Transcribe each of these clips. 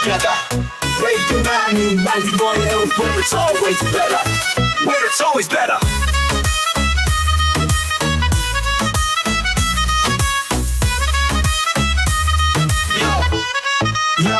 together. Radio Manu 91 where it's always better. Where it's always better. Yo,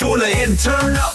Tune in, turn up,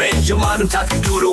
Radio Manu 92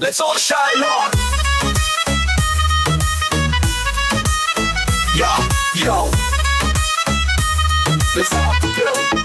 let's all shine on. Yo, let's all go.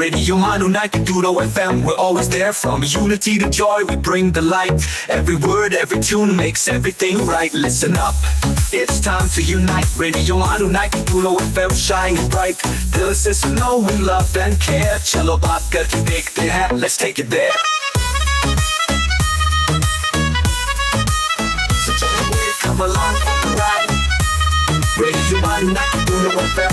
Radio Manu 92 FM, we're always there. From unity to joy, we bring the light. Every word, every tune makes everything right. Listen up, it's time to unite. Radio Manu 92 FM, shining bright. Dill se suno, we love and care. Chalo baat karke dekhte hain, let's take it there. So come along for the ride. Radio Manu 92 FM,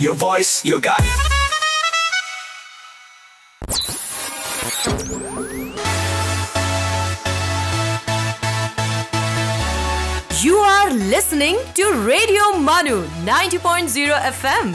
Your voice, your guide. You are listening to Radio Manu 90.0 FM.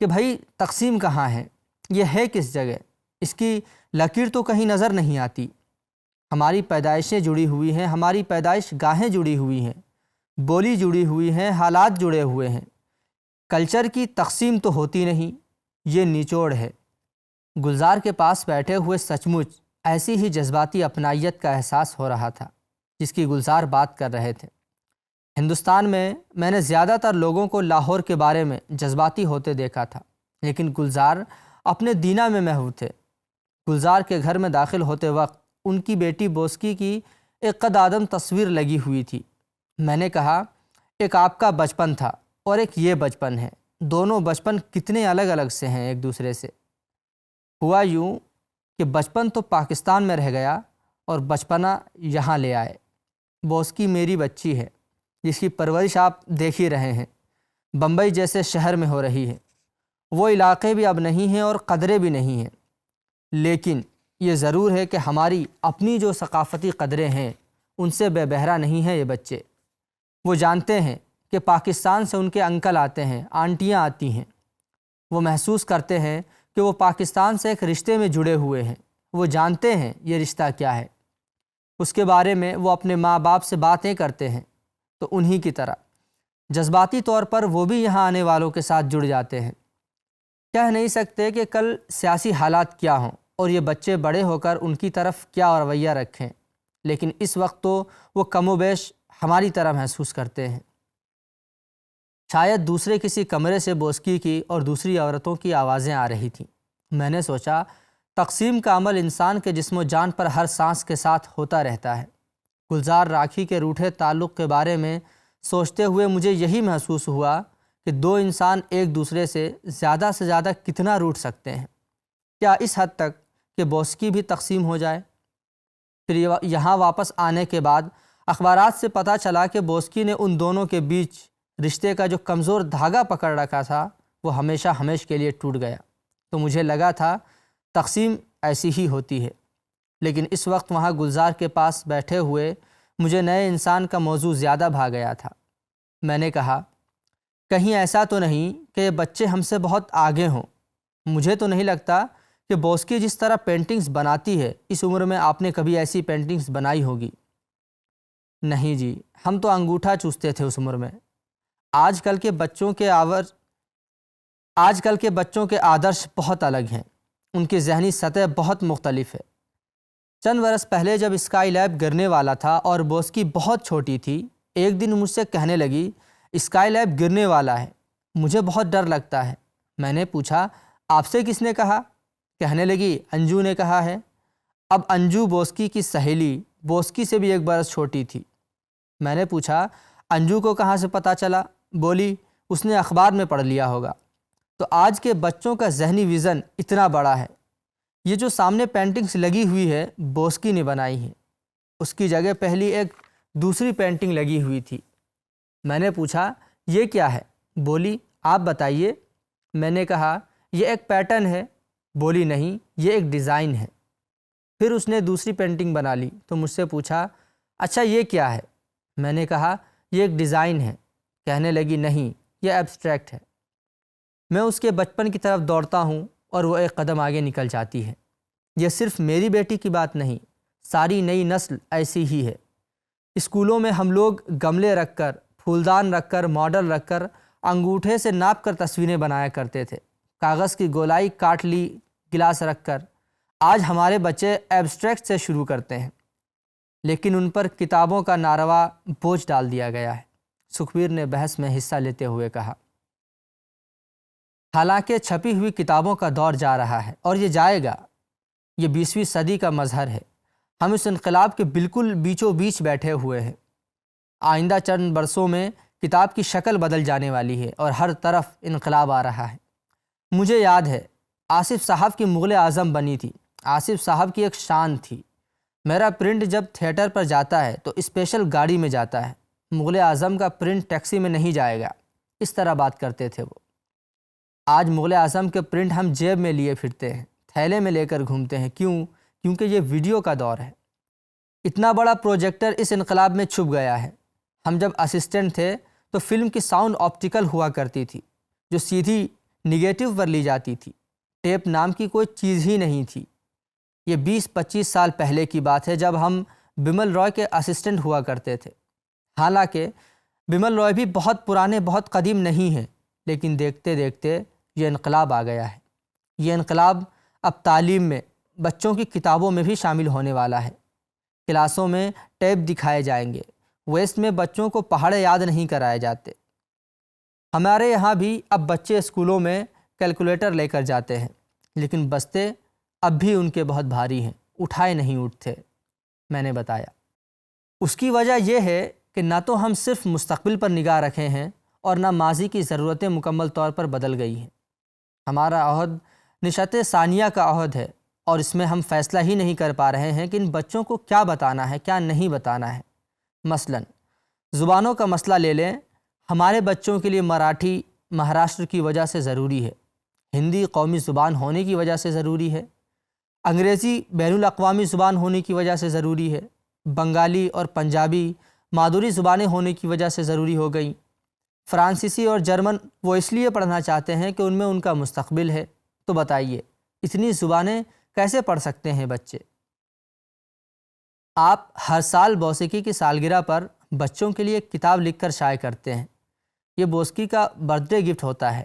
کہ بھائی تقسیم کہاں ہے، یہ ہے کس جگہ، اس کی لکیر تو کہیں نظر نہیں آتی۔ ہماری پیدائشیں جڑی ہوئی ہیں، ہماری پیدائش گاہیں جڑی ہوئی ہیں، بولی جڑی ہوئی ہیں، حالات جڑے ہوئے ہیں۔ کلچر کی تقسیم تو ہوتی نہیں، یہ نچوڑ ہے۔ گلزار کے پاس بیٹھے ہوئے سچ مچ ایسی ہی جذباتی اپنائیت کا احساس ہو رہا تھا جس کی گلزار بات کر رہے تھے۔ ہندوستان میں نے زیادہ تر لوگوں کو لاہور کے بارے میں جذباتی ہوتے دیکھا تھا، لیکن گلزار اپنے دینہ میں محو تھے۔ گلزار کے گھر میں داخل ہوتے وقت ان کی بیٹی بوسکی کی ایک قد آدم تصویر لگی ہوئی تھی۔ میں نے کہا، ایک آپ کا بچپن تھا اور ایک یہ بچپن ہے، دونوں بچپن کتنے الگ الگ سے ہیں ایک دوسرے سے۔ ہوا یوں کہ بچپن تو پاکستان میں رہ گیا اور بچپنا یہاں لے آئے۔ بوسکی میری بچی ہے جس کی پرورش آپ دیکھ ہی رہے ہیں، بمبئی جیسے شہر میں ہو رہی ہے۔ وہ علاقے بھی اب نہیں ہیں اور قدریں بھی نہیں ہیں، لیکن یہ ضرور ہے کہ ہماری اپنی جو ثقافتی قدریں ہیں ان سے بے بہرا نہیں ہیں یہ بچے۔ وہ جانتے ہیں کہ پاکستان سے ان کے انکل آتے ہیں، آنٹیاں آتی ہیں۔ وہ محسوس کرتے ہیں کہ وہ پاکستان سے ایک رشتے میں جڑے ہوئے ہیں۔ وہ جانتے ہیں یہ رشتہ کیا ہے، اس کے بارے میں وہ اپنے ماں باپ سے باتیں کرتے ہیں، تو انہی کی طرح جذباتی طور پر وہ بھی یہاں آنے والوں کے ساتھ جڑ جاتے ہیں۔ کہہ نہیں سکتے کہ کل سیاسی حالات کیا ہوں اور یہ بچے بڑے ہو کر ان کی طرف کیا رویہ رکھیں، لیکن اس وقت تو وہ کم و بیش ہماری طرح محسوس کرتے ہیں۔ شاید دوسرے کسی کمرے سے بوسکی کی اور دوسری عورتوں کی آوازیں آ رہی تھیں۔ میں نے سوچا، تقسیم کا عمل انسان کے جسم و جان پر ہر سانس کے ساتھ ہوتا رہتا ہے۔ گلزار راکھی کے روٹھے تعلق کے بارے میں سوچتے ہوئے مجھے یہی محسوس ہوا کہ دو انسان ایک دوسرے سے زیادہ کتنا روٹھ سکتے ہیں۔ کیا اس حد تک کہ بوسکی بھی تقسیم ہو جائے؟ پھر یہاں واپس آنے کے بعد اخبارات سے پتہ چلا کہ بوسکی نے ان دونوں کے بیچ رشتے کا جو کمزور دھاگا پکڑ رکھا تھا وہ ہمیشہ کے لیے ٹوٹ گیا۔ تو مجھے لگا تھا تقسیم ایسی ہی ہوتی ہے، لیکن اس وقت وہاں گلزار کے پاس بیٹھے ہوئے مجھے نئے انسان کا موضوع زیادہ بھا گیا تھا۔ میں نے کہا، کہیں ایسا تو نہیں کہ یہ بچے ہم سے بہت آگے ہوں؟ مجھے تو نہیں لگتا کہ بوسکی جس طرح پینٹنگز بناتی ہے اس عمر میں آپ نے کبھی ایسی پینٹنگز بنائی ہوگی۔ نہیں جی، ہم تو انگوٹھا چوستے تھے اس عمر میں۔ آج کل کے بچوں کے آدرش بہت الگ ہیں، ان کی ذہنی سطح بہت مختلف ہے۔ چند برس پہلے جب اسکائی لیب گرنے والا تھا اور بوسکی بہت چھوٹی تھی، ایک دن مجھ سے کہنے لگی، اسکائی لیب گرنے والا ہے، مجھے بہت ڈر لگتا ہے۔ میں نے پوچھا، آپ سے کس نے کہا؟ کہنے لگی، انجو نے کہا ہے۔ اب انجو بوسکی کی سہیلی بوسکی سے بھی ایک برس چھوٹی تھی۔ میں نے پوچھا، انجو کو کہاں سے پتہ چلا؟ بولی، اس نے اخبار میں پڑھ لیا ہوگا۔ تو آج کے بچوں کا ذہنی ویژن اتنا بڑا ہے۔ یہ جو سامنے پینٹنگز لگی ہوئی ہے بوسکی نے بنائی ہے، اس کی جگہ پہلی ایک دوسری پینٹنگ لگی ہوئی تھی۔ میں نے پوچھا، یہ کیا ہے؟ بولی، آپ بتائیے۔ میں نے کہا، یہ ایک پیٹرن ہے۔ بولی، نہیں، یہ ایک ڈیزائن ہے۔ پھر اس نے دوسری پینٹنگ بنا لی تو مجھ سے پوچھا، اچھا یہ کیا ہے؟ میں نے کہا، یہ ایک ڈیزائن ہے۔ کہنے لگی، نہیں، یہ ایبسٹریکٹ ہے۔ میں اس کے بچپن کی طرف دوڑتا ہوں اور وہ ایک قدم آگے نکل جاتی ہے۔ یہ صرف میری بیٹی کی بات نہیں، ساری نئی نسل ایسی ہی ہے۔ اسکولوں میں ہم لوگ گملے رکھ کر، پھولدان رکھ کر، ماڈل رکھ کر، انگوٹھے سے ناپ کر تصویریں بنایا کرتے تھے، کاغذ کی گولائی کاٹ لی گلاس رکھ کر۔ آج ہمارے بچے ایبسٹریکٹ سے شروع کرتے ہیں، لیکن ان پر کتابوں کا ناروا بوجھ ڈال دیا گیا ہے، سکھبیر نے بحث میں حصہ لیتے ہوئے کہا۔ حالانکہ چھپی ہوئی کتابوں کا دور جا رہا ہے اور یہ جائے گا۔ یہ 20ویں صدی کا مظہر ہے۔ ہم اس انقلاب کے بالکل بیچوں بیچ بیٹھے ہوئے ہیں۔ آئندہ چند برسوں میں کتاب کی شکل بدل جانے والی ہے اور ہر طرف انقلاب آ رہا ہے۔ مجھے یاد ہے، آصف صاحب کی مغل اعظم بنی تھی۔ آصف صاحب کی ایک شان تھی۔ میرا پرنٹ جب تھیٹر پر جاتا ہے تو اسپیشل گاڑی میں جاتا ہے، مغل اعظم کا پرنٹ ٹیکسی میں نہیں جائے گا، اس طرح بات کرتے تھے وہ۔ آج مغل اعظم کے پرنٹ ہم جیب میں لیے پھرتے ہیں، تھیلے میں لے کر گھومتے ہیں۔ کیونکہ یہ ویڈیو کا دور ہے۔ اتنا بڑا پروجیکٹر اس انقلاب میں چھپ گیا ہے۔ ہم جب اسسٹنٹ تھے تو فلم کی ساؤنڈ آپٹیکل ہوا کرتی تھی، جو سیدھی نگیٹو پر لی جاتی تھی۔ ٹیپ نام کی کوئی چیز ہی نہیں تھی۔ یہ 20-25 سال پہلے کی بات ہے جب ہم بمل رائے کے اسسٹنٹ ہوا کرتے تھے۔ حالانکہ بمل رائے بھی بہت پرانے، بہت قدیم نہیں ہیں، لیکن دیکھتے دیکھتے یہ انقلاب آ گیا ہے۔ یہ انقلاب اب تعلیم میں، بچوں کی کتابوں میں بھی شامل ہونے والا ہے۔ کلاسوں میں ٹیپ دکھائے جائیں گے۔ ویسٹ میں بچوں کو پہاڑے یاد نہیں کرائے جاتے۔ ہمارے یہاں بھی اب بچے اسکولوں میں کیلکولیٹر لے کر جاتے ہیں، لیکن بستے اب بھی ان کے بہت بھاری ہیں، اٹھائے نہیں اٹھتے۔ میں نے بتایا اس کی وجہ یہ ہے کہ نہ تو ہم صرف مستقبل پر نگاہ رکھے ہیں اور نہ ماضی کی ضرورتیں مکمل طور پر بدل گئی ہیں۔ ہمارا عہد نشست ثانیہ کا عہد ہے، اور اس میں ہم فیصلہ ہی نہیں کر پا رہے ہیں کہ ان بچوں کو کیا بتانا ہے، کیا نہیں بتانا ہے۔ مثلاً زبانوں کا مسئلہ لے لیں۔ ہمارے بچوں کے لیے مراٹھی مہاراشٹر کی وجہ سے ضروری ہے، ہندی قومی زبان ہونے کی وجہ سے ضروری ہے، انگریزی بین الاقوامی زبان ہونے کی وجہ سے ضروری ہے، بنگالی اور پنجابی مادری زبانیں ہونے کی وجہ سے ضروری ہو گئیں، فرانسیسی اور جرمن وہ اس لیے پڑھنا چاہتے ہیں کہ ان میں ان کا مستقبل ہے۔ تو بتائیے اتنی زبانیں کیسے پڑھ سکتے ہیں بچے؟ آپ ہر سال موسیقی کی سالگرہ پر بچوں کے لیے ایک کتاب لکھ کر شائع کرتے ہیں۔ یہ موسیقی کا برتھ ڈے گفٹ ہوتا ہے۔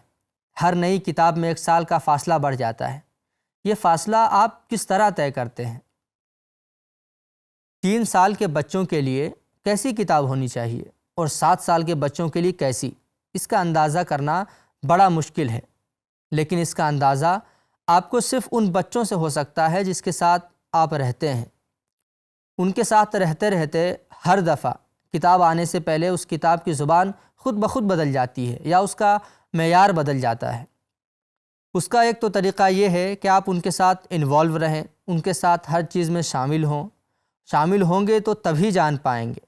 ہر نئی کتاب میں 1 سال کا فاصلہ بڑھ جاتا ہے۔ یہ فاصلہ آپ کس طرح طے کرتے ہیں؟ 3 سال کے بچوں کے لیے کیسی کتاب ہونی چاہیے اور 7 سال کے بچوں کے لیے کیسی؟ اس کا اندازہ کرنا بڑا مشکل ہے، لیکن اس کا اندازہ آپ کو صرف ان بچوں سے ہو سکتا ہے جس کے ساتھ آپ رہتے ہیں۔ ان کے ساتھ رہتے رہتے ہر دفعہ کتاب آنے سے پہلے اس کتاب کی زبان خود بخود بدل جاتی ہے یا اس کا معیار بدل جاتا ہے۔ اس کا ایک تو طریقہ یہ ہے کہ آپ ان کے ساتھ انوالو رہیں، ان کے ساتھ ہر چیز میں شامل ہوں گے تو تبھی جان پائیں گے۔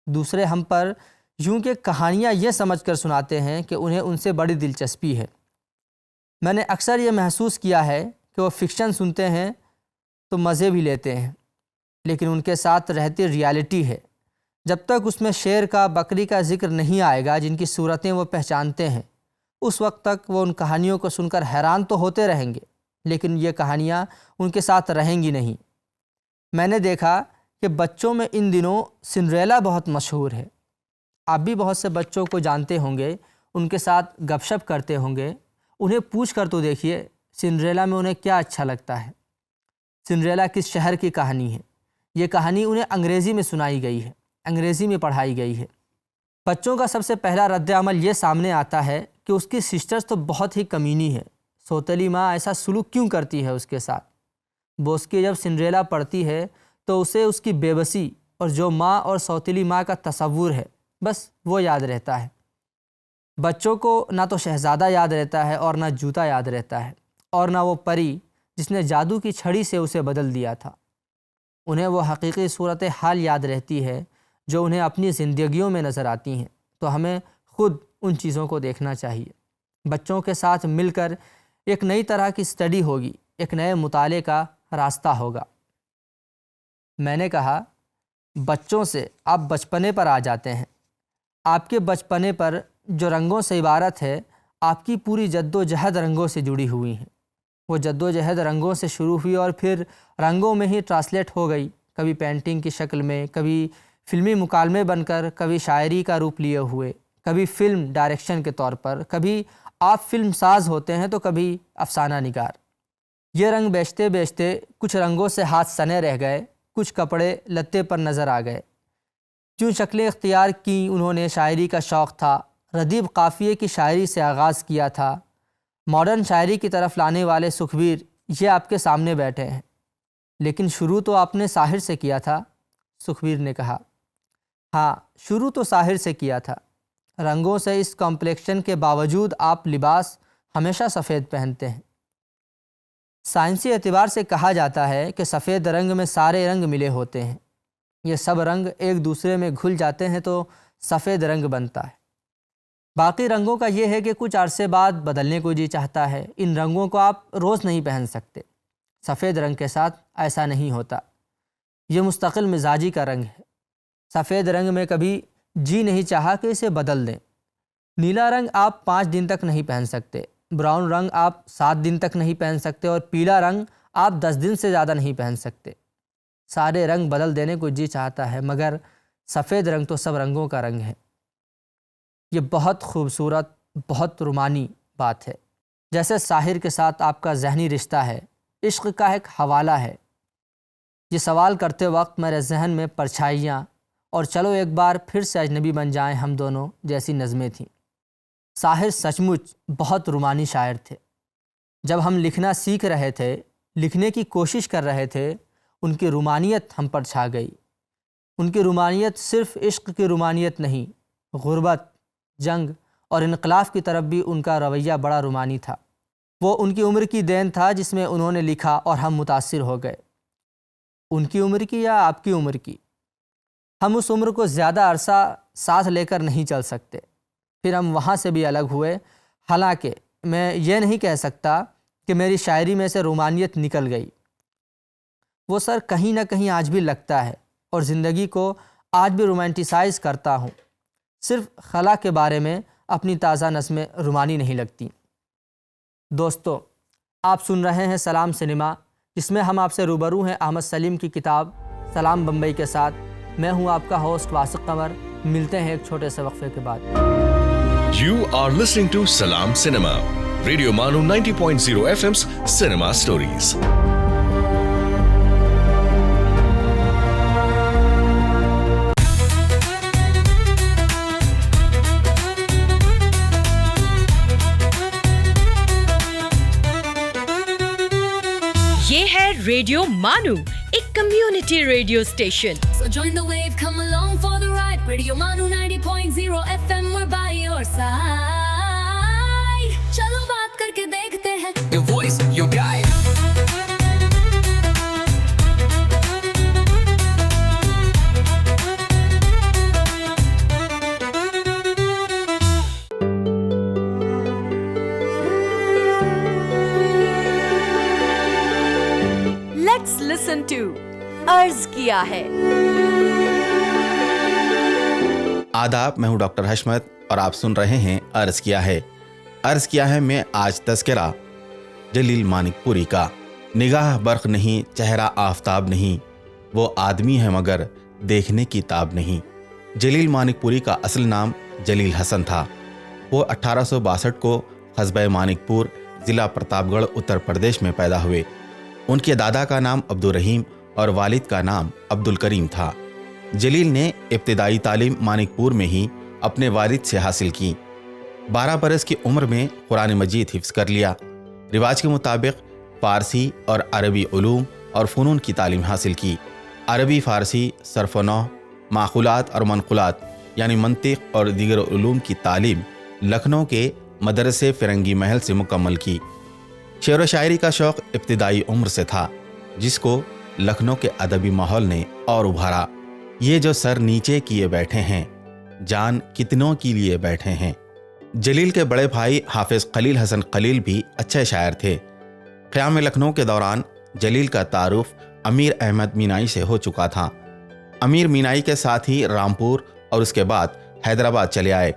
دوسرے ہم پر یوں کہ کہانیاں یہ سمجھ کر سناتے ہیں کہ انہیں ان سے بڑی دلچسپی ہے۔ میں نے اکثر یہ محسوس کیا ہے کہ وہ فکشن سنتے ہیں تو مزے بھی لیتے ہیں، لیکن ان کے ساتھ رہتی ریالٹی ہے۔ جب تک اس میں شیر کا، بکری کا ذکر نہیں آئے گا جن کی صورتیں وہ پہچانتے ہیں، اس وقت تک وہ ان کہانیوں کو سن کر حیران تو ہوتے رہیں گے، لیکن یہ کہانیاں ان کے ساتھ رہیں گی نہیں۔ میں نے دیکھا کہ بچوں میں ان دنوں سنڈریلا بہت مشہور ہے۔ آپ بھی بہت سے بچوں کو جانتے ہوں گے، ان کے ساتھ گپ شپ کرتے ہوں گے۔ انہیں پوچھ کر تو دیکھیے سنڈریلا میں انہیں کیا اچھا لگتا ہے۔ سنڈریلا کس شہر کی کہانی ہے؟ یہ کہانی انہیں انگریزی میں سنائی گئی ہے، انگریزی میں پڑھائی گئی ہے۔ بچوں کا سب سے پہلا رد عمل یہ سامنے آتا ہے کہ اس کی سسٹرز تو بہت ہی کمینی ہے، سوتیلی ماں ایسا سلوک کیوں کرتی ہے اس کے ساتھ؟ بوسکی جب سنڈریلا پڑھتی ہے تو اسے اس کی بے بسی اور جو ماں اور سوتیلی ماں کا تصور ہے بس وہ یاد رہتا ہے۔ بچوں کو نہ تو شہزادہ یاد رہتا ہے اور نہ جوتا یاد رہتا ہے، اور نہ وہ پری جس نے جادو کی چھڑی سے اسے بدل دیا تھا۔ انہیں وہ حقیقی صورتحال یاد رہتی ہے جو انہیں اپنی زندگیوں میں نظر آتی ہیں۔ تو ہمیں خود ان چیزوں کو دیکھنا چاہیے۔ بچوں کے ساتھ مل کر ایک نئی طرح کی اسٹڈی ہوگی، ایک نئے مطالعے کا راستہ ہوگا۔ میں نے کہا بچوں سے آپ بچپنے پر آ جاتے ہیں۔ آپ کے بچپنے پر جو رنگوں سے عبارت ہے، آپ کی پوری جد و جہد رنگوں سے جڑی ہوئی ہیں۔ وہ جد و جہد رنگوں سے شروع ہوئی اور پھر رنگوں میں ہی ٹرانسلیٹ ہو گئی، کبھی پینٹنگ کی شکل میں، کبھی فلمی مکالمے بن کر، کبھی شاعری کا روپ لیے ہوئے، کبھی فلم ڈائریکشن کے طور پر، کبھی آپ فلم ساز ہوتے ہیں تو کبھی افسانہ نگار۔ یہ رنگ بیچتے بیچتے کچھ رنگوں سے ہاتھ سنے رہ گئے، کچھ کپڑے لتے پر نظر آ گئے۔ جو شکلیں اختیار کی انہوں نے، شاعری کا شوق تھا، ردیف قافیے کی شاعری سے آغاز کیا تھا، ماڈرن شاعری کی طرف لانے والے سکھبیر یہ آپ کے سامنے بیٹھے ہیں۔ لیکن شروع تو آپ نے ساحر سے کیا تھا، سکھبیر نے کہا۔ ہاں، شروع تو ساحر سے کیا تھا۔ رنگوں سے اس کمپلیکشن کے باوجود آپ لباس ہمیشہ سفید پہنتے ہیں۔ سائنسی اعتبار سے کہا جاتا ہے کہ سفید رنگ میں سارے رنگ ملے ہوتے ہیں۔ یہ سب رنگ ایک دوسرے میں گھل جاتے ہیں تو سفید رنگ بنتا ہے۔ باقی رنگوں کا یہ ہے کہ کچھ عرصے بعد بدلنے کو جی چاہتا ہے۔ ان رنگوں کو آپ روز نہیں پہن سکتے۔ سفید رنگ کے ساتھ ایسا نہیں ہوتا۔ یہ مستقل مزاجی کا رنگ ہے۔ سفید رنگ میں کبھی جی نہیں چاہا کہ اسے بدل دیں۔ نیلا رنگ آپ 5 دن تک نہیں پہن سکتے۔ براؤن رنگ آپ 7 دن تک نہیں پہن سکتے اور پیلا رنگ آپ 10 دن سے زیادہ نہیں پہن سکتے۔ سارے رنگ بدل دینے کو جی چاہتا ہے، مگر سفید رنگ تو سب رنگوں کا رنگ ہے۔ یہ بہت خوبصورت، بہت رومانی بات ہے۔ جیسے ساحر کے ساتھ آپ کا ذہنی رشتہ ہے، عشق کا ایک حوالہ ہے۔ یہ سوال کرتے وقت میرے ذہن میں پرچھائیاں اور چلو ایک بار پھر سے اجنبی بن جائیں ہم دونوں جیسی نظمیں تھیں۔ ساحر سچ مچ بہت رومانی شاعر تھے۔ جب ہم لکھنا سیکھ رہے تھے، لکھنے کی کوشش کر رہے تھے، ان کی رومانیت ہم پر چھا گئی۔ ان کی رومانیت صرف عشق کی رومانیت نہیں، غربت، جنگ اور انقلاب کی طرف بھی ان کا رویہ بڑا رومانی تھا۔ وہ ان کی عمر کی دین تھا جس میں انہوں نے لکھا اور ہم متاثر ہو گئے۔ ان کی عمر کی یا آپ کی عمر کی؟ ہم اس عمر کو زیادہ عرصہ ساتھ لے کر نہیں چل سکتے، پھر ہم وہاں سے بھی الگ ہوئے۔ حالانکہ میں یہ نہیں کہہ سکتا کہ میری شاعری میں سے رومانیت نکل گئی۔ وہ سر کہیں نہ کہیں آج بھی لگتا ہے اور زندگی کو آج بھی رومانٹیسائز کرتا ہوں۔ صرف خلا کے بارے میں اپنی تازہ نظمیں رومانی نہیں لگتی۔ دوستو، آپ سن رہے ہیں سلام سنیما، جس میں ہم آپ سے روبرو ہیں احمد سلیم کی کتاب سلام بمبئی کے ساتھ۔ میں ہوں آپ کا ہوسٹ واسق قمر۔ ملتے ہیں ایک چھوٹے سے وقفے کے بعد۔ You are listening to Salam Cinema, Radio Manu 90.0 FM's Cinema Stories. یہ ہے ریڈیو مانو، ایک community radio station. So join the wave, come along for the ride. Radio Manu 90.0 FM, we're by your side. چلو بات کر کے دیکھتے ہیں. Your voice, your guide. Let's listen to عرض کیا ہے۔ آداب، میں ہوں ڈاکٹر حشمت اور آپ سن رہے ہیں عرض کیا ہے۔ عرض کیا ہے میں آج تذکرہ جلیل مانک پوری کا۔ نگاہ برق نہیں، چہرہ آفتاب نہیں، وہ آدمی ہے مگر دیکھنے کی تاب نہیں۔ جلیل مانک پوری کا اصل نام جلیل حسن تھا۔ وہ 1862 کو قصبہ مانک پور، ضلع پرتاپ گڑھ، اتر پردیش میں پیدا ہوئے۔ ان کے دادا کا نام عبدالرحیم اور والد کا نام عبدالکریم تھا۔ جلیل نے ابتدائی تعلیم مانک پور میں ہی اپنے والد سے حاصل کی۔ 12 برس کی عمر میں قرآن مجید حفظ کر لیا۔ رواج کے مطابق فارسی اور عربی علوم اور فنون کی تعلیم حاصل کی۔ عربی، فارسی، صرف و نحو، معقولات اور منقولات یعنی منطق اور دیگر علوم کی تعلیم لکھنؤ کے مدرسے فرنگی محل سے مکمل کی۔ شعر و شاعری کا شوق ابتدائی عمر سے تھا، جس کو لکھنؤ کے ادبی ماحول نے اور ابھارا۔ یہ جو سر نیچے کیے بیٹھے ہیں، جان کتنوں کے لیے بیٹھے ہیں۔ جلیل کے بڑے بھائی حافظ خلیل حسن خلیل بھی اچھے شاعر تھے۔ قیام لکھنؤ کے دوران جلیل کا تعارف امیر احمد مینائی سے ہو چکا تھا۔ امیر مینائی کے ساتھ ہی رامپور اور اس کے بعد حیدرآباد چلے آئے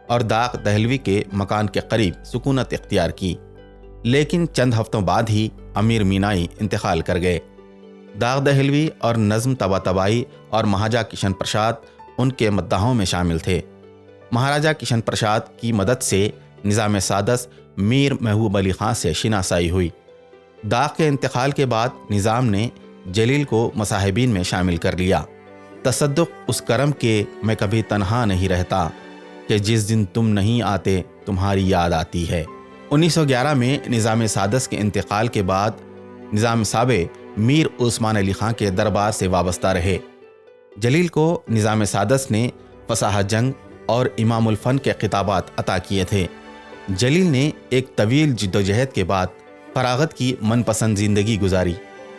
اور داغ دہلوی کے مکان کے قریب سکونت اختیار کی۔ لیکن چند ہفتوں بعد ہی امیر مینائی انتقال کر گئے۔ داغ دہلوی اور نظم طباطبائی اور مہاراجہ کشن پرساد ان کے مداحوں میں شامل تھے۔ مہاراجہ کشن پرساد کی مدد سے نظام سادس میر محبوب علی خان سے شناسائی ہوئی۔ داغ کے انتقال کے بعد نظام نے جلیل کو مصاحبین میں شامل کر لیا۔ تصدق اس کرم کے میں کبھی تنہا نہیں رہتا کہ جس دن تم نہیں آتے تمہاری یاد آتی ہے۔ 1911 میں نظام سادس کے انتقال کے بعد نظام سابق میر عثمان علی خان کے دربار سے وابستہ رہے۔ جلیل کو نظام سادس نے فصاحت جنگ اور امام الفن کے خطابات عطا کیے تھے۔ جلیل نے ایک طویل جدوجہد کے بعد فراغت کی من پسند زندگی گزاری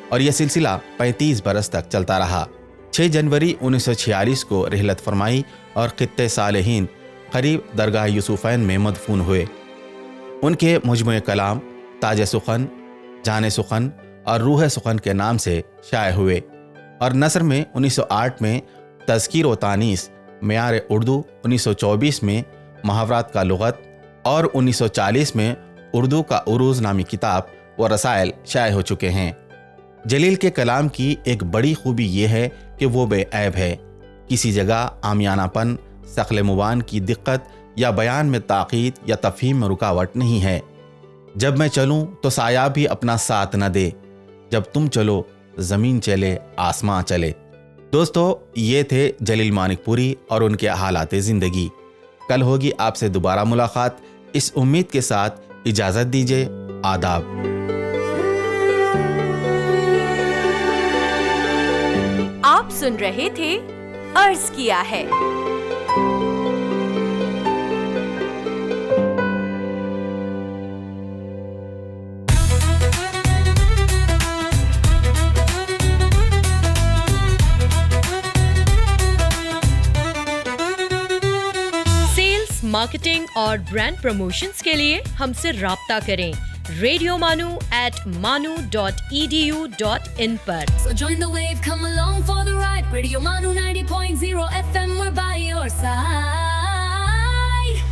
اور یہ سلسلہ 35 برس تک چلتا رہا۔ 6 جنوری 1946 کو رحلت فرمائی اور خطے صالحین قریب درگاہ یوسفین میں مدفون ہوئے۔ ان کے مجموعہ کلام تاج سخن، جان سخن اور روح سخن کے نام سے شائع ہوئے اور نثر میں 1908 میں تذکیر و تانیث معیار اردو، 1924 میں محاورات کا لغت اور 1940 میں اردو کا عروج نامی کتاب و رسائل شائع ہو چکے ہیں۔ جلیل کے کلام کی ایک بڑی خوبی یہ ہے کہ وہ بے عیب ہے، کسی جگہ عامیانہ پن، ثقل مبان کی دقت یا بیان میں تاکید یا تفہیم میں رکاوٹ نہیں ہے۔ جب میں چلوں تو سایہ بھی اپنا ساتھ نہ دے، جب تم چلو زمین چلے آسماں چلے۔ دوستو، یہ تھے جلیل مانک پوری اور ان کے حالات زندگی۔ کل ہوگی آپ سے دوبارہ ملاقات، اس امید کے ساتھ اجازت دیجیے، آداب۔ آپ سن رہے تھے عرض کیا ہے۔ سیلز، مارکیٹنگ اور برانڈ پروموشنز کے لیے ہم سے رابطہ کریں radiomanu@manu.edu.in per. So join the wave, come along for the ride. Radio Manu 90.0 FM, we're by your side.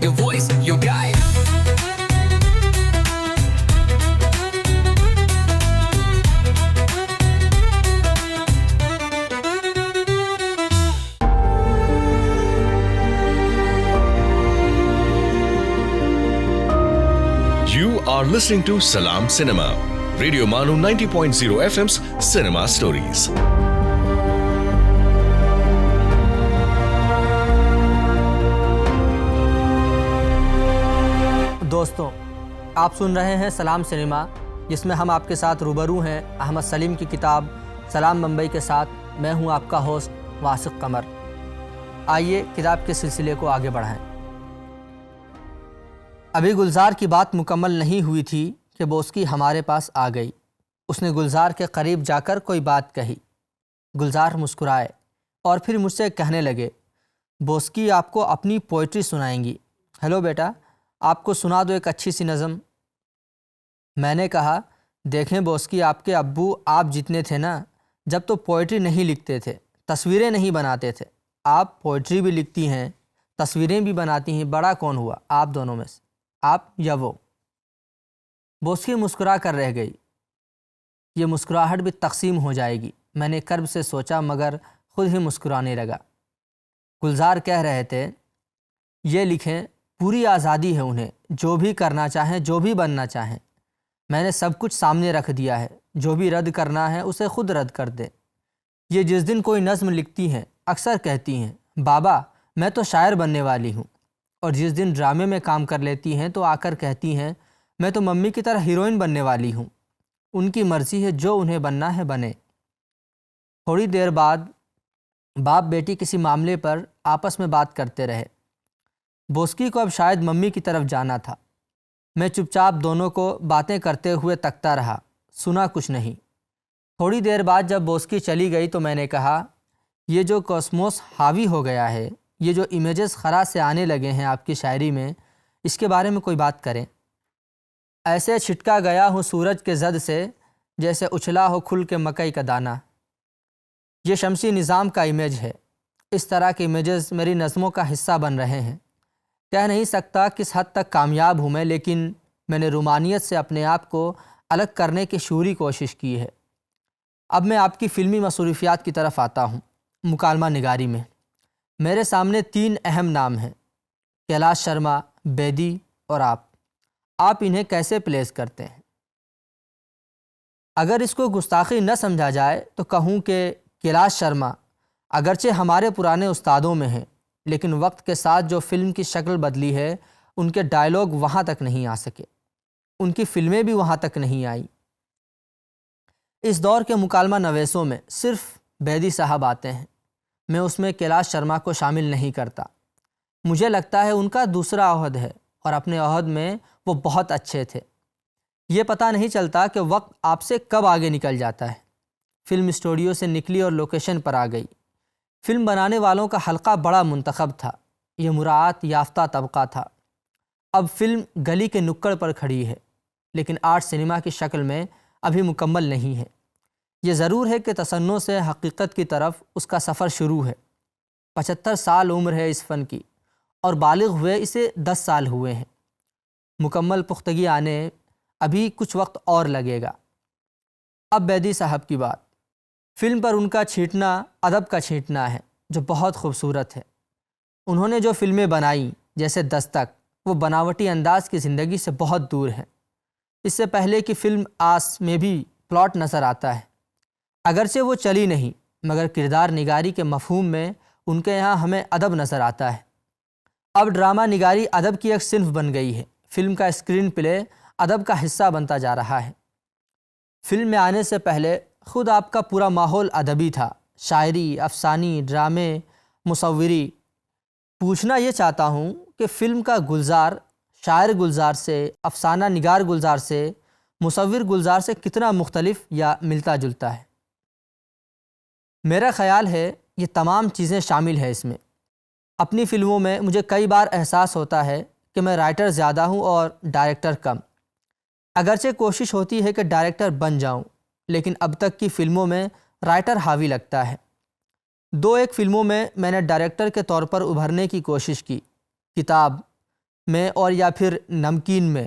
Your voice, your guide. You are listening to Salam Cinema, Radio Manu 90.0 FM's Cinema Stories. دوستوں، آپ سن رہے ہیں سلام cinema, جس میں ہم آپ کے ساتھ روبرو ہیں احمد سلیم کی کتاب سلام بمبئی کے ساتھ۔ میں ہوں آپ کا ہوسٹ واسق قمر۔ آئیے کتاب کے سلسلے کو آگے بڑھائیں۔ ابھی گلزار کی بات مکمل نہیں ہوئی تھی کہ بوسکی ہمارے پاس آ گئی۔ اس نے گلزار کے قریب جا کر کوئی بات کہی۔ گلزار مسکرائے اور پھر مجھ سے کہنے لگے، بوسکی آپ کو اپنی پوئٹری سنائیں گی۔ ہیلو بیٹا، آپ کو سنا دو ایک اچھی سی نظم۔ میں نے کہا، دیکھیں بوسکی، آپ کے ابو آپ جتنے تھے نا، جب تو پوئٹری نہیں لکھتے تھے، تصویریں نہیں بناتے تھے۔ آپ پوئٹری بھی لکھتی ہیں، تصویریں بھی بناتی ہیں، بڑا کون ہوا آپ دونوں میں سے، آپ یا وہ؟ بوسکی مسکرا کر رہ گئی۔ یہ مسکراہٹ بھی تقسیم ہو جائے گی، میں نے کرب سے سوچا، مگر خود ہی مسکرانے لگا۔ گلزار کہہ رہے تھے، یہ لکھیں، پوری آزادی ہے انہیں، جو بھی کرنا چاہیں، جو بھی بننا چاہیں۔ میں نے سب کچھ سامنے رکھ دیا ہے، جو بھی رد کرنا ہے اسے خود رد کر دیں۔ یہ جس دن کوئی نظم لکھتی ہیں، اکثر کہتی ہیں، بابا میں تو شاعر بننے والی ہوں، اور جس دن ڈرامے میں کام کر لیتی ہیں تو آ کر کہتی ہیں، میں تو ممی کی طرح ہیروئن بننے والی ہوں۔ ان کی مرضی ہے، جو انہیں بننا ہے بنے۔ تھوڑی دیر بعد باپ بیٹی کسی معاملے پر آپس میں بات کرتے رہے۔ بوسکی کو اب شاید ممی کی طرف جانا تھا۔ میں چپ چاپ دونوں کو باتیں کرتے ہوئے تکتا رہا، سنا کچھ نہیں۔ تھوڑی دیر بعد جب بوسکی چلی گئی تو میں نے کہا، یہ جو کوسموس حاوی ہو گیا ہے، یہ جو امیجز خرا سے آنے لگے ہیں آپ کی شاعری میں، اس کے بارے میں کوئی بات کریں۔ ایسے چھٹکا گیا ہوں سورج کے زد سے، جیسے اچھلا ہو کھل کے مکئی کا دانہ۔ یہ شمسی نظام کا امیج ہے۔ اس طرح کے امیجز میری نظموں کا حصہ بن رہے ہیں۔ کہہ نہیں سکتا کس حد تک کامیاب ہوں میں، لیکن میں نے رومانیت سے اپنے آپ کو الگ کرنے کی شعوری کوشش کی ہے۔ اب میں آپ کی فلمی مصروفیات کی طرف آتا ہوں۔ مکالمہ نگاری میں میرے سامنے 3 اہم نام ہیں، کیلاش شرما، بیدی اور آپ انہیں کیسے پلیس کرتے ہیں؟ اگر اس کو گستاخی نہ سمجھا جائے تو کہوں کہ کیلاش شرما اگرچہ ہمارے پرانے استادوں میں ہیں، لیکن وقت کے ساتھ جو فلم کی شکل بدلی ہے، ان کے ڈائیلاگ وہاں تک نہیں آ سکے، ان کی فلمیں بھی وہاں تک نہیں آئیں۔ اس دور کے مکالمہ نویسوں میں صرف بیدی صاحب آتے ہیں، میں اس میں کیلاش شرما کو شامل نہیں کرتا۔ مجھے لگتا ہے ان کا دوسرا عہد ہے، اور اپنے عہد میں وہ بہت اچھے تھے۔ یہ پتہ نہیں چلتا کہ وقت آپ سے کب آگے نکل جاتا ہے۔ فلم اسٹوڈیو سے نکلی اور لوکیشن پر آ گئی۔ فلم بنانے والوں کا حلقہ بڑا منتخب تھا، یہ مراعات یافتہ طبقہ تھا۔ اب فلم گلی کے نکڑ پر کھڑی ہے، لیکن آرٹ سنیما کی شکل میں ابھی مکمل نہیں ہے۔ یہ ضرور ہے کہ تصنع سے حقیقت کی طرف اس کا سفر شروع ہے۔ 75 سال عمر ہے اس فن کی، اور بالغ ہوئے اسے 10 سال ہوئے ہیں۔ مکمل پختگی آنے ابھی کچھ وقت اور لگے گا۔ اب بیدی صاحب کی بات۔ فلم پر ان کا چھینٹنا ادب کا چھینٹنا ہے جو بہت خوبصورت ہے۔ انہوں نے جو فلمیں بنائیں جیسے دستک، وہ بناوٹی انداز کی زندگی سے بہت دور ہے۔ اس سے پہلے کی فلم آس میں بھی پلاٹ نظر آتا ہے، اگرچہ وہ چلی نہیں، مگر کردار نگاری کے مفہوم میں ان کے یہاں ہمیں ادب نظر آتا ہے۔ اب ڈرامہ نگاری ادب کی ایک صنف بن گئی ہے۔ فلم کا اسکرین پلے ادب کا حصہ بنتا جا رہا ہے۔ فلم میں آنے سے پہلے خود آپ کا پورا ماحول ادبی تھا، شاعری، افسانی، ڈرامے، مصوری۔ پوچھنا یہ چاہتا ہوں کہ فلم کا گلزار شاعر گلزار سے، افسانہ نگار گلزار سے، مصور گلزار سے کتنا مختلف یا ملتا جلتا ہے؟ میرا خیال ہے یہ تمام چیزیں شامل ہیں اس میں۔ اپنی فلموں میں مجھے کئی بار احساس ہوتا ہے کہ میں رائٹر زیادہ ہوں اور ڈائریکٹر کم۔ اگرچہ کوشش ہوتی ہے کہ ڈائریکٹر بن جاؤں، لیکن اب تک کی فلموں میں رائٹر حاوی لگتا ہے۔ 2-1 فلموں میں نے ڈائریکٹر کے طور پر ابھرنے کی کوشش کی، کتاب میں اور یا پھر نمکین میں۔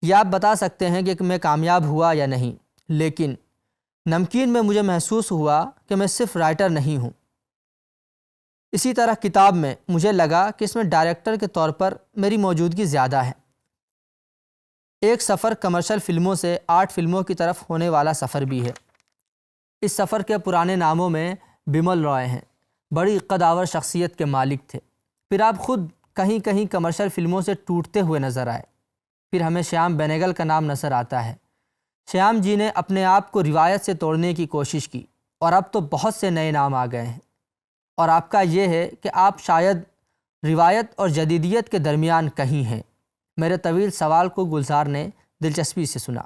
یا آپ بتا سکتے ہیں کہ میں کامیاب ہوا یا نہیں، لیکن نمکین میں مجھے محسوس ہوا کہ میں صرف رائٹر نہیں ہوں۔ اسی طرح کتاب میں مجھے لگا کہ اس میں ڈائریکٹر کے طور پر میری موجودگی زیادہ ہے۔ ایک سفر کمرشل فلموں سے آرٹ فلموں کی طرف ہونے والا سفر بھی ہے۔ اس سفر کے پرانے ناموں میں بمل رائے ہیں، بڑی قدآور شخصیت کے مالک تھے۔ پھر آپ خود کہیں کہیں کمرشل فلموں سے ٹوٹتے ہوئے نظر آئے۔ پھر ہمیں شیام بینگل کا نام نظر آتا ہے۔ شیام جی نے اپنے آپ کو روایت سے توڑنے کی کوشش کی، اور اب تو بہت سے نئے نام آ گئے ہیں، اور آپ کا یہ ہے کہ آپ شاید روایت اور جدیدیت کے درمیان کہیں ہیں۔ میرے طویل سوال کو گلزار نے دلچسپی سے سنا۔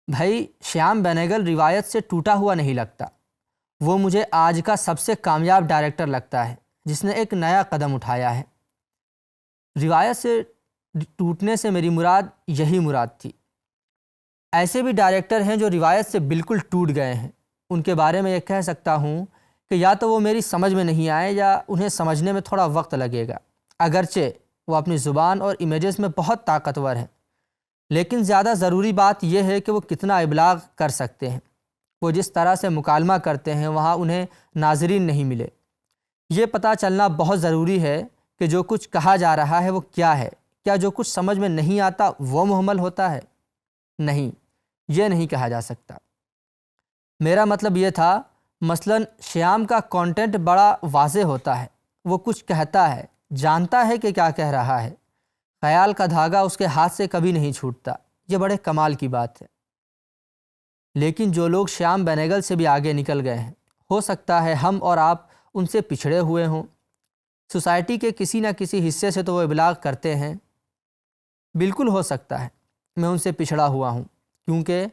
بھائی، شیام بینگل روایت سے ٹوٹا ہوا نہیں لگتا۔ وہ مجھے آج کا سب سے کامیاب ڈائریکٹر لگتا ہے جس نے ایک نیا قدم اٹھایا ہے۔ روایت سے ٹوٹنے سے میری مراد یہی مراد تھی۔ ایسے بھی ڈائریکٹر ہیں جو روایت سے بالکل ٹوٹ گئے ہیں۔ ان کے بارے میں یہ کہہ سکتا ہوں کہ یا تو وہ میری سمجھ میں نہیں آئے یا انہیں سمجھنے میں تھوڑا وقت لگے گا، اگرچہ وہ اپنی زبان اور امیجز میں بہت طاقتور ہیں، لیکن زیادہ ضروری بات یہ ہے کہ وہ کتنا ابلاغ کر سکتے ہیں۔ وہ جس طرح سے مکالمہ کرتے ہیں وہاں انہیں ناظرین نہیں ملے۔ یہ پتہ چلنا بہت ضروری ہے کہ جو کچھ کہا جا رہا ہے وہ کیا ہے۔ کیا جو کچھ سمجھ میں نہیں آتا وہ محمل ہوتا ہے؟ نہیں، یہ نہیں کہا جا سکتا۔ میرا مطلب یہ تھا، مثلاً شیام کا کانٹینٹ بڑا واضح ہوتا ہے، وہ کچھ کہتا ہے، جانتا ہے کہ کیا کہہ رہا ہے، خیال کا دھاگا اس کے ہاتھ سے کبھی نہیں چھوٹتا۔ یہ بڑے کمال کی بات ہے۔ لیکن جو لوگ شیام بینگل سے بھی آگے نکل گئے ہیں، ہو سکتا ہے ہم اور آپ ان سے پچھڑے ہوئے ہوں۔ سوسائٹی کے کسی نہ کسی حصے سے تو وہ ابلاغ کرتے ہیں۔ بالکل ہو سکتا ہے میں ان سے پچھڑا ہوا ہوں، کیونکہ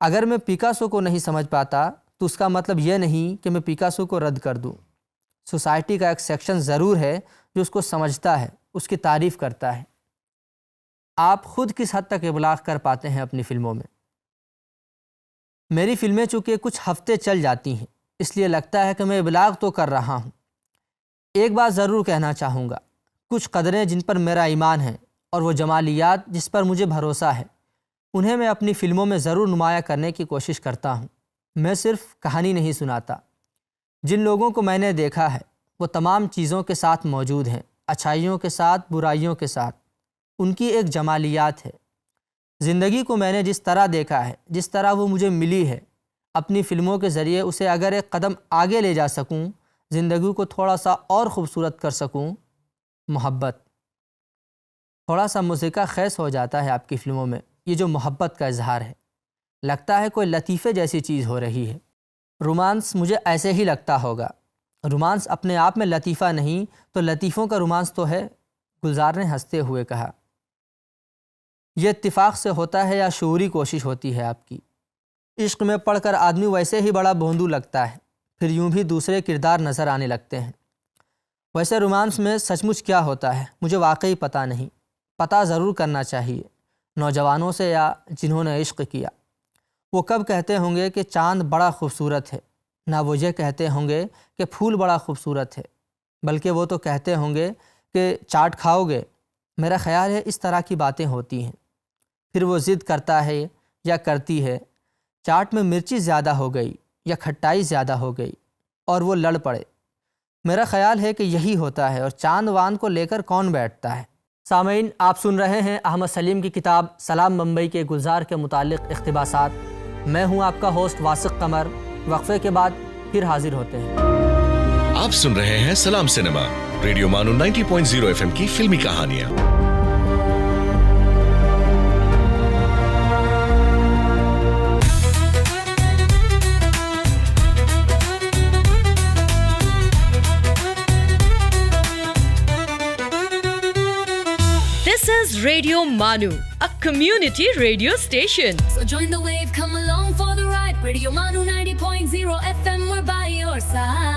اگر میں پیکاسو کو نہیں سمجھ پاتا تو اس کا مطلب یہ نہیں کہ میں پیکاسو کو رد کر دوں۔ سوسائٹی کا ایک سیکشن ضرور ہے جو اس کو سمجھتا ہے، اس کی تعریف کرتا ہے۔ آپ خود کس حد تک ابلاغ کر پاتے ہیں اپنی فلموں میں؟ میری فلمیں چونکہ کچھ ہفتے چل جاتی ہیں، اس لیے لگتا ہے کہ میں ابلاغ تو کر رہا ہوں۔ ایک بات ضرور کہنا چاہوں گا، کچھ قدریں جن پر میرا ایمان ہے اور وہ جمالیات جس پر مجھے بھروسہ ہے، انہیں میں اپنی فلموں میں ضرور نمایاں کرنے کی کوشش کرتا ہوں۔ میں صرف کہانی نہیں سناتا۔ جن لوگوں کو میں نے دیکھا ہے وہ تمام چیزوں کے ساتھ موجود ہیں، اچھائیوں کے ساتھ، برائیوں کے ساتھ۔ ان کی ایک جمالیات ہے۔ زندگی کو میں نے جس طرح دیکھا ہے، جس طرح وہ مجھے ملی ہے، اپنی فلموں کے ذریعے اسے اگر ایک قدم آگے لے جا سکوں، زندگی کو تھوڑا سا اور خوبصورت کر سکوں۔ محبت تھوڑا سا موسیقی خیز ہو جاتا ہے آپ کی فلموں میں۔ یہ جو محبت کا اظہار ہے، لگتا ہے کوئی لطیفے جیسی چیز ہو رہی ہے۔ رومانس مجھے ایسے ہی لگتا ہوگا۔ رومانس اپنے آپ میں لطیفہ نہیں تو لطیفوں کا رومانس تو ہے، گلزار نے ہنستے ہوئے کہا۔ یہ اتفاق سے ہوتا ہے یا شعوری کوشش ہوتی ہے آپ کی؟ عشق میں پڑھ کر آدمی ویسے ہی بڑا بوندو لگتا ہے، پھر یوں بھی دوسرے کردار نظر آنے لگتے ہیں۔ ویسے رومانس میں سچ مچ کیا ہوتا ہے مجھے واقعی پتہ نہیں۔ پتہ ضرور کرنا چاہیے نوجوانوں سے یا جنہوں نے عشق کیا۔ وہ کب کہتے ہوں گے کہ چاند بڑا خوبصورت ہے، نہ وہ یہ کہتے ہوں گے کہ پھول بڑا خوبصورت ہے، بلکہ وہ تو کہتے ہوں گے کہ چاٹ کھاؤ گے، میرا خیال ہے اس طرح کی باتیں ہوتی ہیں، پھر وہ ضد کرتا ہے یا کرتی ہے، چاٹ میں مرچی زیادہ ہو گئی یا کھٹائی زیادہ ہو گئی اور وہ لڑ پڑے۔ میرا خیال ہے کہ یہی ہوتا ہے، اور چاند واند کو لے کر کون بیٹھتا ہے۔ سامعین، آپ سن رہے ہیں احمد سلیم کی کتاب سلام بمبئی کے گلزار کے متعلق اقتباسات۔ میں ہوں آپ کا ہوسٹ واسق قمر۔ وقفے کے بعد پھر حاضر ہوتے ہیں۔ آپ سن رہے ہیں سلام سنیما، ریڈیو مانو 90.0 ایف ایم کی فلمی کہانیاں۔ This is Radio Manu, a community radio station. So join the wave, come along for the ride. Radio Manu 90.0 FM, we're by your side.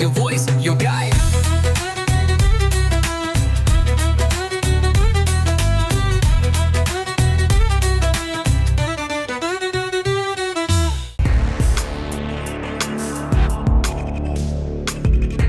Your voice, your guide.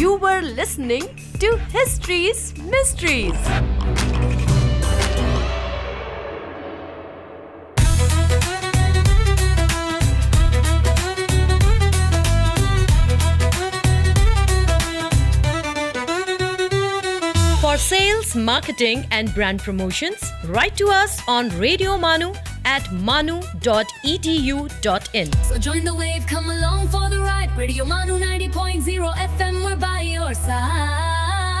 You were listening to History's Mysteries. For sales, marketing and brand promotions, write to us on Radio Manu at manu.edu.in. So join the wave, come along for the ride. Radio Manu 90.0 FM, we're by your side.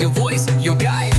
Your voice, your guide.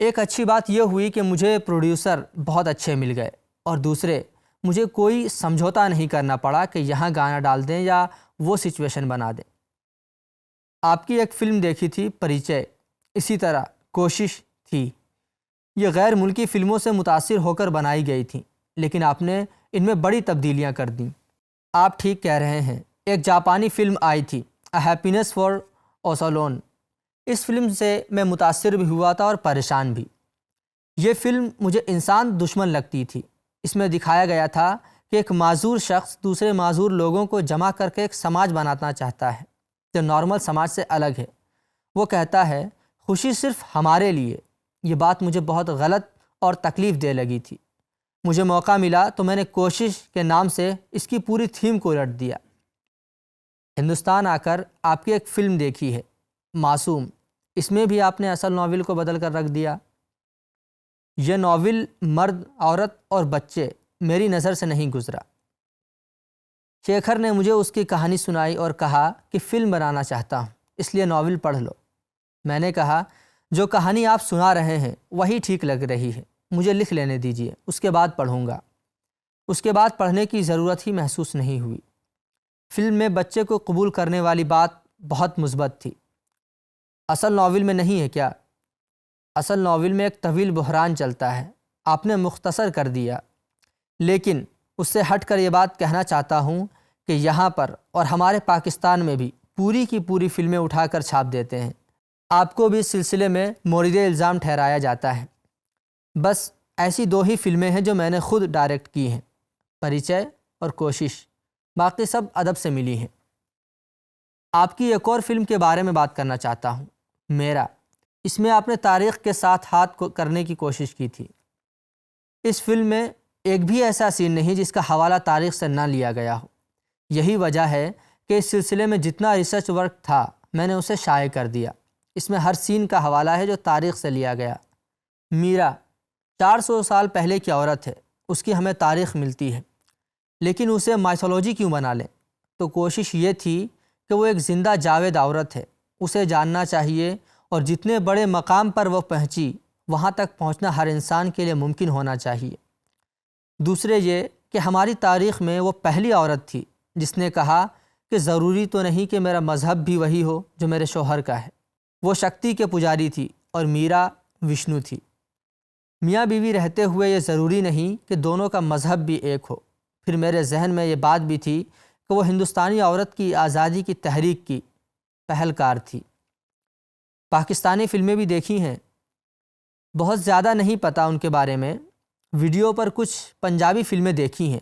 ایک اچھی بات یہ ہوئی کہ مجھے producer بہت اچھے مل گئے، اور دوسرے مجھے کوئی سمجھوتا نہیں کرنا پڑا کہ یہاں گانا ڈال دیں یا وہ سچویشن بنا دیں۔ آپ کی ایک فلم دیکھی تھی پریچے، اسی طرح کوشش تھی۔ یہ غیر ملکی فلموں سے متاثر ہو کر بنائی گئی تھیں، لیکن آپ نے ان میں بڑی تبدیلیاں کر دیں۔ آپ ٹھیک کہہ رہے ہیں۔ ایک جاپانی فلم آئی تھی، اے ہیپینس فار اوسالون۔ اس فلم سے میں متاثر بھی ہوا تھا اور پریشان بھی۔ یہ فلم مجھے انسان دشمن لگتی تھی۔ اس میں دکھایا گیا تھا کہ ایک معذور شخص دوسرے معذور لوگوں کو جمع کر کے ایک سماج بنانا چاہتا ہے جو نارمل سماج سے الگ ہے۔ وہ کہتا ہے خوشی صرف ہمارے لیے۔ یہ بات مجھے بہت غلط اور تکلیف دہ لگی تھی۔ مجھے موقع ملا تو میں نے کوشش کے نام سے اس کی پوری تھیم کو الٹ دیا۔ ہندوستان آ کر آپ کی ایک فلم دیکھی ہے معصوم، اس میں بھی آپ نے اصل ناول کو بدل کر رکھ دیا۔ یہ ناول مرد، عورت اور بچے میری نظر سے نہیں گزرا۔ شیکھر نے مجھے اس کی کہانی سنائی اور کہا کہ فلم بنانا چاہتا ہوں، اس لیے ناول پڑھ لو۔ میں نے کہا جو کہانی آپ سنا رہے ہیں وہی ٹھیک لگ رہی ہے، مجھے لکھ لینے دیجیے، اس کے بعد پڑھوں گا۔ اس کے بعد پڑھنے کی ضرورت ہی محسوس نہیں ہوئی۔ فلم میں بچے کو قبول کرنے والی بات بہت مثبت تھی۔ اصل ناول میں نہیں ہے کیا؟ اصل ناول میں ایک طویل بحران چلتا ہے، آپ نے مختصر کر دیا۔ لیکن اس سے ہٹ کر یہ بات کہنا چاہتا ہوں کہ یہاں پر اور ہمارے پاکستان میں بھی پوری کی پوری فلمیں اٹھا کر چھاپ دیتے ہیں۔ آپ کو بھی اس سلسلے میں مورد الزام ٹھہرایا جاتا ہے۔ بس ایسی دو ہی فلمیں ہیں جو میں نے خود ڈائریکٹ کی ہیں، پریچے اور کوشش، باقی سب ادب سے ملی ہیں۔ آپ کی ایک اور فلم کے بارے میں بات کرنا چاہتا ہوں، میرا۔ اس میں آپ نے تاریخ کے ساتھ ہاتھ کرنے کی کوشش کی تھی۔ اس فلم میں ایک بھی ایسا سین نہیں جس کا حوالہ تاریخ سے نہ لیا گیا ہو۔ یہی وجہ ہے کہ اس سلسلے میں جتنا ریسرچ ورک تھا میں نے اسے شائع کر دیا۔ اس میں ہر سین کا حوالہ ہے جو تاریخ سے لیا گیا۔ میرا 400 سال پہلے کی عورت ہے، اس کی ہمیں تاریخ ملتی ہے، لیکن اسے مائتھولوجی کیوں بنا لیں؟ تو کوشش یہ تھی کہ وہ ایک زندہ جاوید عورت ہے، اسے جاننا چاہیے، اور جتنے بڑے مقام پر وہ پہنچی وہاں تک پہنچنا ہر انسان کے لیے ممکن ہونا چاہیے۔ دوسرے یہ کہ ہماری تاریخ میں وہ پہلی عورت تھی جس نے کہا کہ ضروری تو نہیں کہ میرا مذہب بھی وہی ہو جو میرے شوہر کا ہے۔ وہ شکتی کے پجاری تھی اور میرا وشنو تھی۔ میاں بیوی رہتے ہوئے یہ ضروری نہیں کہ دونوں کا مذہب بھی ایک ہو۔ پھر میرے ذہن میں یہ بات بھی تھی کہ وہ ہندوستانی عورت کی آزادی کی تحریک کی پہلکار تھی۔ پاکستانی فلمیں بھی دیکھی ہیں، بہت زیادہ نہیں پتہ ان کے بارے میں۔ ویڈیو پر کچھ پنجابی فلمیں دیکھی ہیں،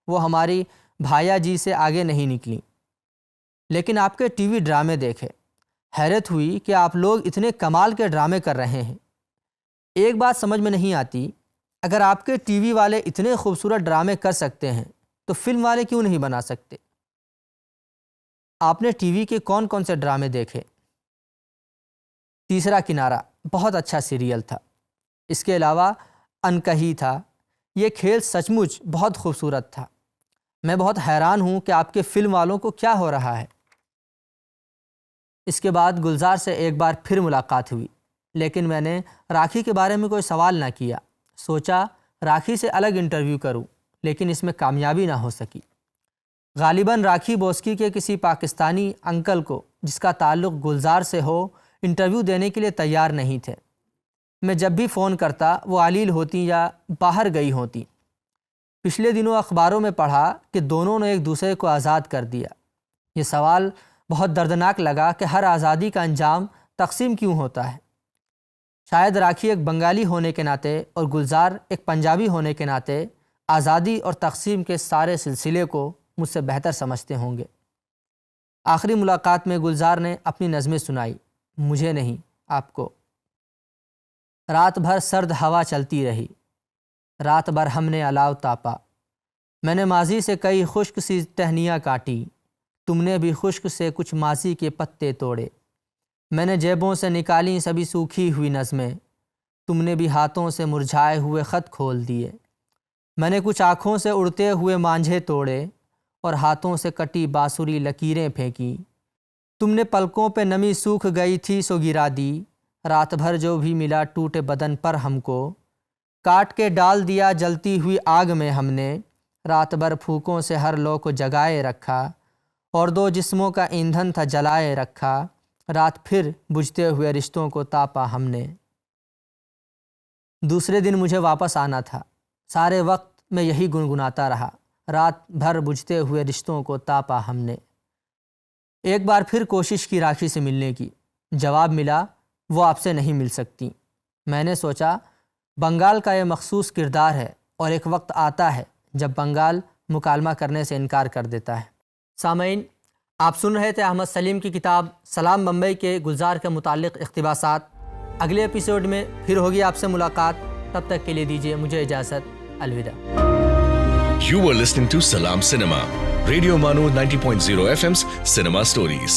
وہ ہماری بھایا جی سے آگے نہیں نکلیں۔ لیکن آپ کے ٹی وی ڈرامے دیکھے، حیرت ہوئی کہ آپ لوگ اتنے کمال کے ڈرامے کر رہے ہیں۔ ایک بات سمجھ میں نہیں آتی، اگر آپ کے ٹی وی والے اتنے خوبصورت ڈرامے کر سکتے ہیں تو فلم والے کیوں نہیں بنا سکتے؟ آپ نے ٹی وی کے کون کون سے ڈرامے دیکھے؟ تیسرا کنارہ بہت اچھا سیریل تھا۔ اس کے علاوہ انکہی تھا۔ یہ کھیل سچ مچ بہت خوبصورت تھا۔ میں بہت حیران ہوں کہ آپ کے فلم والوں کو کیا ہو رہا ہے۔ اس کے بعد گلزار سے ایک بار پھر ملاقات ہوئی، لیکن میں نے راکھی کے بارے میں کوئی سوال نہ کیا۔ سوچا راکھی سے الگ انٹرویو کروں، لیکن اس میں کامیابی نہ ہو سکی۔ غالباً راکھی بوسکی کے کسی پاکستانی انکل کو جس کا تعلق گلزار سے ہو انٹرویو دینے کے لیے تیار نہیں تھے۔ میں جب بھی فون کرتا وہ علیل ہوتی یا باہر گئی ہوتی۔ پچھلے دنوں اخباروں میں پڑھا کہ دونوں نے ایک دوسرے کو آزاد کر دیا۔ یہ سوال بہت دردناک لگا کہ ہر آزادی کا انجام تقسیم کیوں ہوتا ہے؟ شاید راکھی ایک بنگالی ہونے کے ناطے اور گلزار ایک پنجابی ہونے کے ناطے آزادی اور تقسیم کے سارے سلسلے کو مجھ سے بہتر سمجھتے ہوں گے۔ آخری ملاقات میں گلزار نے اپنی نظمیں سنائی، مجھے نہیں، آپ کو۔ رات بھر سرد ہوا چلتی رہی، رات بھر ہم نے الاؤ تاپا، میں نے ماضی سے کئی خشک سی ٹہنیاں کاٹی، تم نے بھی خشک سے کچھ ماضی کے پتے توڑے، میں نے جیبوں سے نکالیں سبھی سوکھی ہوئی نظمیں، تم نے بھی ہاتھوں سے مرجھائے ہوئے خط کھول دیے، میں نے کچھ آنکھوں سے اڑتے ہوئے مانجھے توڑے اور ہاتھوں سے کٹی باسری لکیریں پھینکی، تم نے پلکوں پہ نمی سوکھ گئی تھی سو گرا دی، رات بھر جو بھی ملا ٹوٹے بدن پر ہم کو، کاٹ کے ڈال دیا جلتی ہوئی آگ میں ہم نے، رات بھر پھونکوں سے ہر لو کو جگائے رکھا، اور دو جسموں کا ایندھن تھا جلائے رکھا، رات پھر بجھتے ہوئے رشتوں کو تاپا ہم نے۔ دوسرے دن مجھے واپس آنا تھا، سارے وقت میں یہی گنگناتا رہا، رات بھر بجھتے ہوئے رشتوں کو تاپا ہم نے۔ ایک بار پھر کوشش کی راکھی سے ملنے کی، جواب ملا وہ آپ سے نہیں مل سکتی۔ میں نے سوچا بنگال کا یہ مخصوص کردار ہے، اور ایک وقت آتا ہے جب بنگال مکالمہ کرنے سے انکار کر دیتا ہے۔ سامعین، آپ سن رہے تھے احمد سلیم کی کتاب سلام بمبئی کے گلزار کے متعلق اقتباسات۔ اگلے ایپیسوڈ میں پھر ہوگی آپ سے ملاقات، تب تک کے لیے دیجیے مجھے اجازت، الوداع۔ You were listening to Salam Cinema, Radio Manu 90.0 FM's Cinema Stories.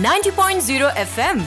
90.0 FM।